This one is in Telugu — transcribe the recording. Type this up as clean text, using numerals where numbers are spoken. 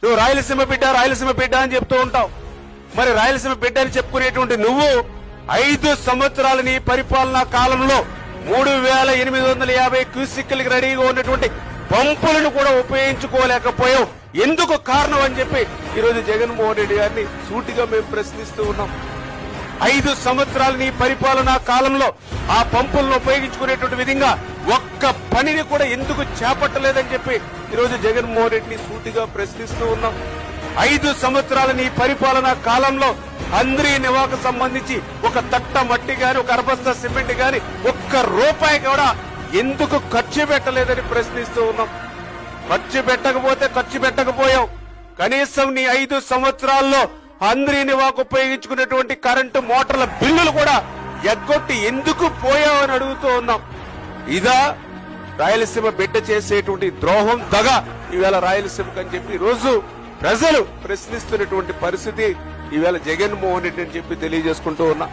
నువ్వు రాయలసీమ బిడ్డ అని చెప్తూ ఉంటావు. మరి రాయలసీమ బిడ్డ అని చెప్పుకునేటువంటి నువ్వు 5 సంవత్సరాల నీ పరిపాలనా కాలంలో 3850 క్యూసిక్లకి రెడీగా ఉన్నటువంటి పంపులను కూడా ఉపయోగించుకోలేకపోయావు. ఎందుకు కారణం అని చెప్పి ఈరోజు జగన్మోహన్ రెడ్డి గారిని సూటిగా మేము ప్రశ్నిస్తూ ఉన్నాం. 5 సంవత్సరాల నీ పరిపాలనా కాలంలో ఆ పంపులను ఉపయోగించుకునేటువంటి విధంగా ఒక్క పనిని కూడా ఎందుకు చేపట్టలేదని చెప్పి ఈరోజు జగన్మోహన్ రెడ్డిని సూటిగా ప్రశ్నిస్తూ ఉన్నాం. 5 సంవత్సరాల నీ పరిపాలనా కాలంలో అంద్రీ నివాకు సంబంధించి ఒక తట్ట మట్టి గాని, ఒక అరబస్తా సిమెంట్ గాని, ఒక్క రూపాయి కూడా ఎందుకు ఖర్చు పెట్టలేదని ప్రశ్నిస్తూ ఉన్నాం. ఖర్చు పెట్టకపోయావు. కనీసం నీ 5 సంవత్సరాల్లో అంద్రీ నివాకు ఉపయోగించుకునేటువంటి కరెంటు మోటార్ల బిల్లులు కూడా ఎగ్గొట్టి ఎందుకు పోయావని అడుగుతూ ఉన్నాం. ఇదా రాయలసీమ బిడ్డ చేసేటువంటి ద్రోహం, దగ ఈవేళ రాయలసీమకు అని చెప్పి రోజు ప్రజలు ప్రశ్నిస్తున్నటువంటి పరిస్థితి ఈవేళ జగన్మోహన్ రెడ్డి అని చెప్పి తెలియజేసుకుంటూ ఉన్నా.